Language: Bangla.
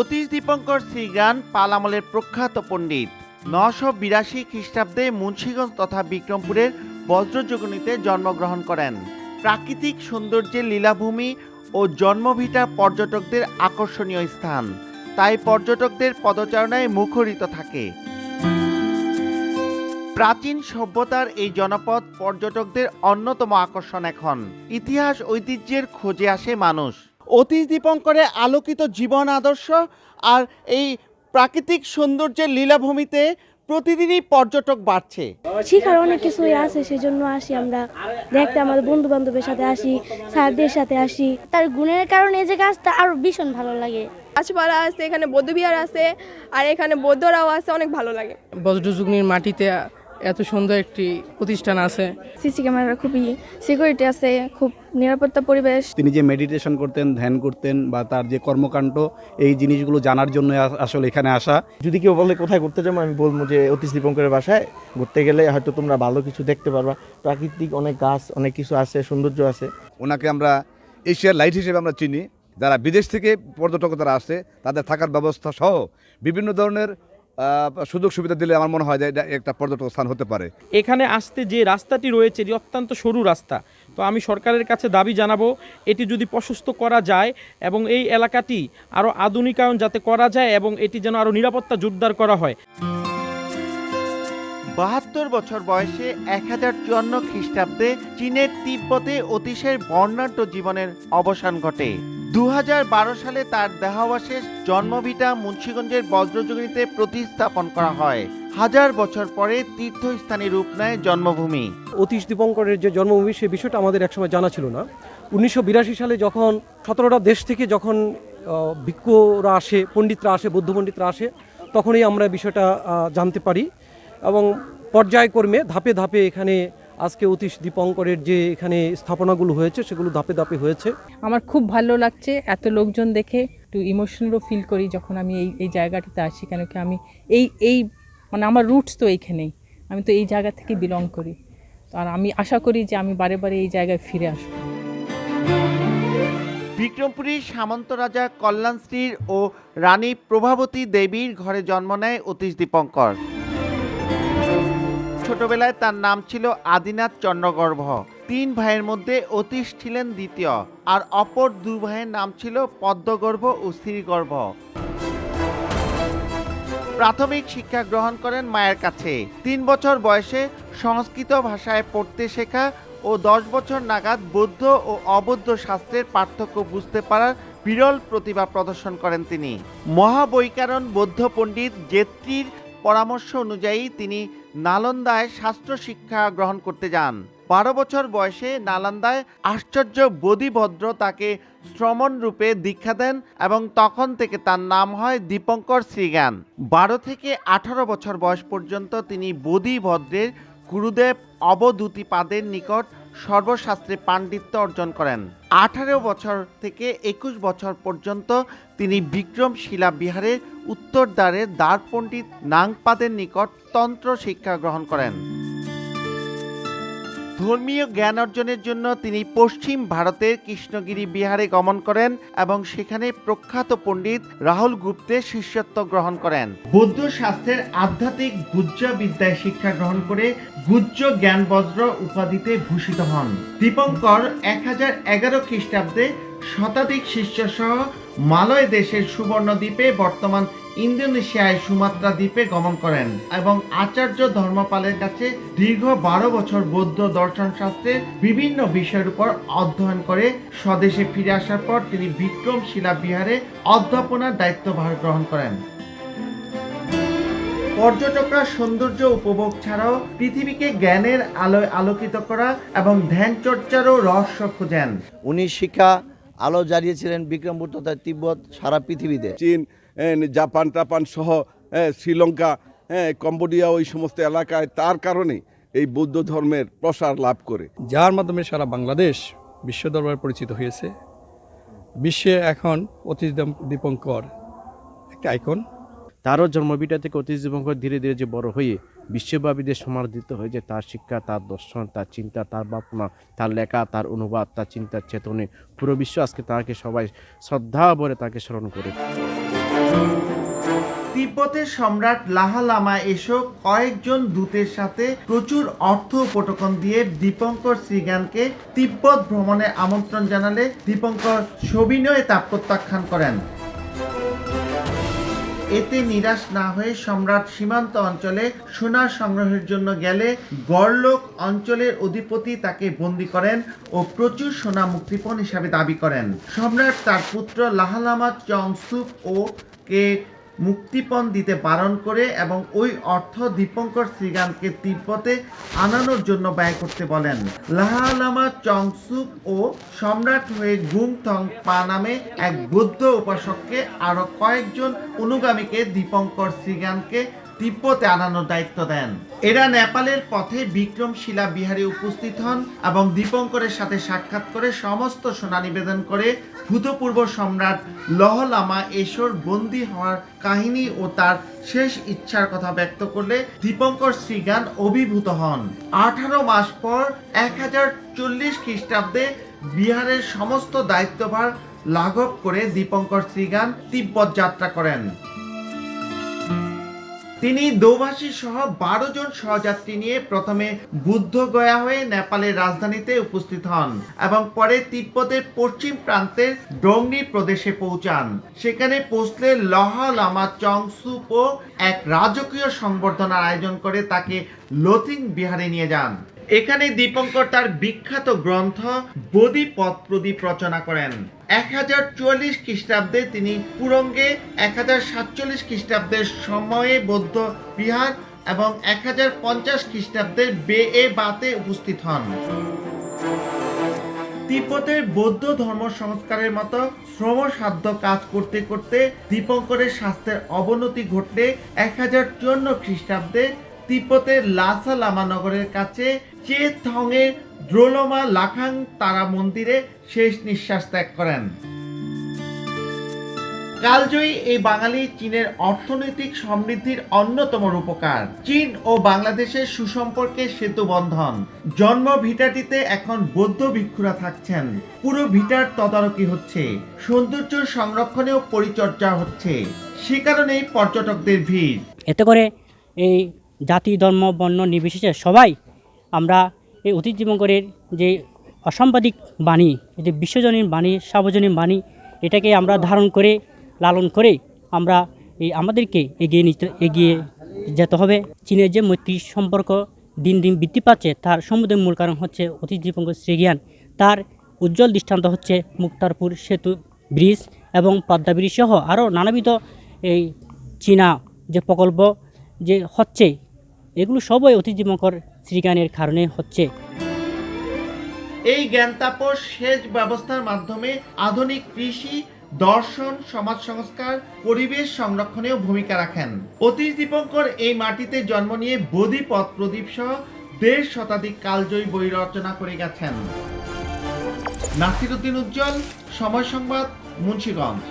অতীশ দীপঙ্কর শ্রীজ্ঞান পাল আমলের প্রখ্যাত পণ্ডিত। 982 খ্রিস্টাব্দে মুন্সিগঞ্জ তথা বিক্রমপুরের বজ্রযোগিনীতে জন্মগ্রহণ করেন। প্রাকৃতিক সৌন্দর্যের লীলাভূমি ও জন্মভিটা পর্যটকদের আকর্ষণীয় স্থান, তাই পর্যটকদের পদচারণায় মুখরিত থাকে। প্রাচীন সভ্যতার এই জনপদ পর্যটকদের অন্যতম আকর্ষণ। এখন ইতিহাস ঐতিহ্যের খোঁজে আসে মানুষ। অতীশ দীপঙ্করে আলোকিত জীবন আদর্শ আর এই প্রাকৃতিক সৌন্দর্যের লীলাভূমিতে প্রতিদিনই পর্যটক বাড়ছে। শিখার অনেক কিছুই আছে, সেজন্য আসি আমরা দেখতে, আমাদের বন্ধু বান্ধবের সাথে আসি, স্যারদের সাথে আসি। তার গুণের কারণে এই যে গাছটা আরো ভীষণ ভালো লাগে। গাছপালা আছে, এখানে বৌদ্ধবিহার আছে, আর এখানে বৌদ্ধরাও আছে, অনেক ভালো লাগে। বজ্রযুগ্নির মাটিতে এত সুন্দর একটি প্রতিষ্ঠান আছে। সিসি ক্যামেরা খুবই সিকিউরিটি আছে, খুব নিরাপত্তা পরিবেশ। তিনি যে মেডিটেশন করতেন, ধ্যান করতেন বা তার যে কর্মকাণ্ড, এই জিনিসগুলো জানার জন্য আসলে এখানে আসা। যদি কেউ বলে কোথায় ঘুরতে যাবো, আমি বলবো যে অতীশ দীপঙ্করের বাসায় ঘুরতে গেলে হয়তো তোমরা ভালো কিছু দেখতে পারবা। প্রাকৃতিক অনেক গাছ, অনেক কিছু আছে, সৌন্দর্য আছে। ওনাকে আমরা এশিয়ার লাইট হিসেবে আমরা চিনি। যারা বিদেশ থেকে পর্যটক যারা আসে তাদের থাকার ব্যবস্থা সহ বিভিন্ন ধরনের সুযোগ সুবিধা দিলে আমার মনে হয় যে এটা একটা পর্যটক স্থান হতে পারে। এখানে আসতে যে রাস্তাটি রয়েছে এটি অত্যন্ত সরু রাস্তা, তো আমি সরকারের কাছে দাবি জানাবো এটি যদি প্রশস্ত করা যায় এবং এই এলাকাটি আরও আধুনিকায়ন যাতে করা যায় এবং এটি যেন আরও নিরাপত্তা জোরদার করা হয়। 72 বছর বয়সে 1054 খ্রিস্টাব্দে চীনের তিব্বতে অতীশের বর্ণাঢ্য জীবনের অবসান ঘটে। 2012 সালে তার দেহাবশেষ জন্মভিটা মুন্সিগঞ্জের বজ্রযোগিনীতে প্রতিস্থাপন করা হয়। হাজার বছর পরে তীর্থস্থানে রূপ নেয় জন্মভূমি। অতীশ দীপঙ্করের যে জন্মভূমি, সে বিষয়টা আমাদের একসময় জানা ছিল না। 1982 সালে যখন 17টা দেশ থেকে যখন ভিক্ষুরা আসে, পণ্ডিতরা আসে, বৌদ্ধ পণ্ডিতরা আসে, তখনই আমরা বিষয়টা জানতে পারি এবং পর্যায়ক্রমে ধাপে ধাপে এখানে আজকে অতীশ দীপঙ্করের যে এখানে স্থাপনাগুলো হয়েছে সেগুলো ধাপে ধাপে হয়েছে। আমার খুব ভালো লাগছে, এত লোকজন দেখে একটু ইমোশনালও ফিল করি যখন আমি এই জায়গাটিতে আসি, কেন কি আমি এই মানে আমার রুটস তো এইখানেই, আমি তো এই জায়গা থেকে বিলং করি। আর আমি আশা করি যে আমি বারে বারে এই জায়গায় ফিরে আসবো। বিক্রমপুরীর সামন্ত রাজা কল্যাণশ্রীর ও রানী প্রভাবতী দেবীর ঘরে জন্ম নেয় অতীশ দীপঙ্কর। ছোটবেলায় তার নাম ছিল আদিনাথ চন্দ্রগর্ভ। 3 ভাইয়ের মধ্যে অতীশ ছিলেন দ্বিতীয়, আর অপর 2 ভাইয়ের নাম ছিল পদ্মগর্ভ ও শ্রীগর্ভ। প্রাথমিক শিক্ষা গ্রহণ করেন মায়ের কাছে। 3 বছর বয়সে সংস্কৃত ভাষায় পড়তে শেখা ও 10 বছর নাগাদ বৌদ্ধ ও অবৌদ্ধ শাস্ত্রের পার্থক্য বুঝতে পারার বিরল প্রতিভা প্রদর্শন করেন তিনি। মহাবৈকারণ বৌদ্ধ পণ্ডিত জেত্রির পরামর্শ অনুযায়ী তিনি নালন্দায় শাস্ত্র শিক্ষা গ্রহণ করতে যান। 12 বছর বয়সে নালন্দায় আশ্চর্য বোধিভদ্র তাকে শ্রমণ রূপে দীক্ষা দেন এবং তখন থেকে তার নাম হয় দীপঙ্কর শ্রীজ্ঞান। 12 থেকে 18 বছর বয়স পর্যন্ত তিনি বোধিভদ্রের গুরুদেব অবধূতিপাদের নিকট সর্বশাস্ত্রে পাণ্ডিত্য অর্জন করেন। 18 বছর থেকে 21 বছর পর্যন্ত তিনি বিক্রমশিলা বিহারের উত্তরদ্বারের দ্বার পণ্ডিত নাংপাদের নিকট তন্ত্র শিক্ষা গ্রহণ করেন। ধর্মীয় জ্ঞান অর্জনের জন্য তিনি পশ্চিম ভারতের কৃষ্ণগিরি বিহারে গমন করেন এবং সেখানে প্রখ্যাত পণ্ডিত রাহুল গুপ্তের শিষ্যত্ব গ্রহণ করেন। বৌদ্ধ শাস্ত্রের আধ্যাত্মিক গুহ্য বিদ্যায় শিক্ষা গ্রহণ করে গুহ্য জ্ঞান বজ্র উপাধিতে ভূষিত হন। দীপঙ্কর 1011 খ্রিস্টাব্দে শতাধিক শিষ্য সহ মালয় দেশের সুবর্ণ দ্বীপে বর্তমান ইন্দোনেশিয়ায় সুমাত্রা দ্বীপে গমন করেন এবং আচার্য ধর্মপালের কাছে দীর্ঘ 12 বছর বৌদ্ধ দর্শন শাস্ত্রের বিভিন্ন বিষয়ের উপর অধ্যয়ন করে স্বদেশে ফিরে আসার পর তিনি বিক্রমশিলা বিহারে অধ্যাপনার দায়িত্বভার গ্রহণ করেন। পর্যটকরা সৌন্দর্য উপভোগ ছাড়াও পৃথিবীকে জ্ঞানের আলোয় আলোকিত করা এবং ধ্যান চর্চারও রহস্য খোঁজেন। উনি শিক্ষা আলো জ্বালিয়েছিলেন বিক্রমপুর তথা তিব্বত, সারা পৃথিবীতে। চীন, জাপান টাপান সহ শ্রীলঙ্কা, কম্বোডিয়া, ওই সমস্ত এলাকায় তার কারণে এই বৌদ্ধ ধর্মের প্রসার লাভ করে, যার মাধ্যমে সারা বাংলাদেশ বিশ্ব দরবারে পরিচিত হয়েছে। বিশ্বে এখন অতীশ দীপঙ্কর একটা আইকন। তারও জন্মভিটা থেকে অতীশ দীপঙ্কর ধীরে ধীরে যে বড় হয়ে বিশ্বব্যাপীদের সমাদৃত হয়েছে তার শিক্ষা, তার দর্শন, তার চিন্তা, তার ভাবনা, তার লেখা, তার অনুবাদ, তার চিন্তার চেতনে পুরো বিশ্ব আজকে তাকে সবাই শ্রদ্ধা ভরে তাকে স্মরণ করে। তিব্বতের সম্রাট লাহা লামা এসো কয়েকজন দূতের সাথে প্রচুর অর্থ উপটকন দিয়ে দীপঙ্কর শ্রীজ্ঞানকে তিব্বত ভ্রমণে আমন্ত্রণ জানালে দীপঙ্কর সবিনয়ে তা প্রত্যাখ্যান করেন। এতে নিরাশ না হয়ে সম্রাট সীমান্ত অঞ্চলে সোনা সংগ্রহের জন্য গেলে গড়লোক অঞ্চলের অধিপতি তাকে বন্দী করেন ও প্রচুর সোনা মুক্তিপণ হিসাবে দাবি করেন। সম্রাট তার পুত্র লাহা লামা চংসুক ও কে মুক্তিপণ দিতে বারণ করে এবং ওই অর্থ দীপঙ্কর শ্রীজ্ঞানকে তিব্বতে আনানোর জন্য ব্যয় করতে বলেন। লাহা লামা চংসুক ও সম্রাট হয়ে গুংথং পা নামে এক বৌদ্ধ উপাসককে আরো কয়েকজন অনুগামীকে দীপঙ্কর শ্রীজ্ঞানকে তিব্বতে আনানোর দায়িত্ব দেন। এরা নেপালের পথে বিক্রমশিলা বিহারে উপস্থিত হন এবং দীপঙ্করের সাথে সাক্ষাৎ করে সমস্ত সোনা নিবেদন করে ভূতপূর্ব সম্রাট লহ লামা এসোর বন্দী হওয়ার কাহিনী ও তার শেষ ইচ্ছার কথা ব্যক্ত করলে দীপঙ্কর শ্রীজ্ঞান অভিভূত হন। 18 মাস পর 1040 খ্রিস্টাব্দে বিহারের সমস্ত দায়িত্বভার লাঘব করে দীপঙ্কর শ্রীজ্ঞান তিব্বত যাত্রা করেন। তিনি দোভাষী সহ 12 জন সহযাত্রী নিয়ে প্রথমে বুদ্ধগয়া হয়ে নেপালের রাজধানীতে উপস্থিত হন এবং পরে তিব্বতের পশ্চিম প্রান্তের ডোংরি প্রদেশে পৌঁছান। সেখানে পৌঁছলে লহা লামা চংসুকও এক রাজকীয় সংবর্ধনার আয়োজন করে তাকে লোথিং বিহারে নিয়ে যান। এখানে দীপঙ্কর তার বিখ্যাত গ্রন্থ বোধিপথ প্রদীপ রচনা করেন। 1044 খ্রিস্টাব্দে তিনি পুরঙ্গে, 1047 খ্রিস্টাব্দের সময়ে বৌদ্ধ বিহার এবং 1050 খ্রিস্টাব্দের বেএবাতে উপস্থিত হন। তিব্বতের বৌদ্ধ ধর্ম সংস্কারের মতো শ্রমসাধ্য কাজ করতে করতে দীপঙ্করের স্বাস্থ্যের অবনতি ঘটলে 1054 খ্রিস্টাব্দে তিব্বতের লাসা লামা নগরের কাছে চেথংয়ের দ্রোলমা লাখাং তারা মন্দিরে শেষ নিঃশ্বাস ত্যাগ করেন। কালজয়ী এই বাঙালি চীনের অর্থনৈতিক সমৃদ্ধির অন্যতম রূপকার। চীন ও বাংলাদেশের সুসম্পর্কের সেতু বন্ধন। জন্ম ভিটাটিতে এখন বৌদ্ধ ভিক্ষুরা থাকছেন। পুরো ভিটার তদারকি হচ্ছে, সৌন্দর্য সংরক্ষণেও পরিচর্যা হচ্ছে। সে কারণেই পর্যটকদের ভিড়। এতে করে এই জাতি ধর্ম বর্ণ নির্বিশেষে সবাই আমরা এই অতীত দীপঙ্করের যে অসাম্পাদিক বাণী, যে বিশ্বজনীন বাণী, সার্বজনীন বাণী, এটাকে আমরা ধারণ করে লালন করে আমরা আমাদেরকে এগিয়ে যেতে হবে। চীনের যে মৈত্রী সম্পর্ক দিন দিন বৃদ্ধি পাচ্ছে তার সমুদ্রের মূল কারণ হচ্ছে অতীত দীপঙ্কর শ্রীজ্ঞান। তার উজ্জ্বল দৃষ্টান্ত হচ্ছে মুক্তারপুর সেতু ব্রিজ এবং পদ্মা ব্রিজ সহ আরও নানাবিধ এই চীনা যে প্রকল্প যে হচ্ছে, এগুলো সবই অতীত দীপঙ্কর শ্রীজ্ঞানের কারণে হচ্ছে। এই জ্ঞান তাপস সেচ ব্যবস্থার মাধ্যমে আধুনিক কৃষি, দর্শন, সমাজ সংস্কার, পরিবেশ সংরক্ষণেও ভূমিকা রাখেন। অতীশ দীপঙ্কর এই মাটিতে জন্ম নিয়ে বোধিপথ প্রদীপ সহ 1.5 শতাধিক কালজয়ী বই রচনা করে গেছেন। নাসিরউদ্দিন উজ্জ্বল, সময় সংবাদ, মুন্সিগঞ্জ।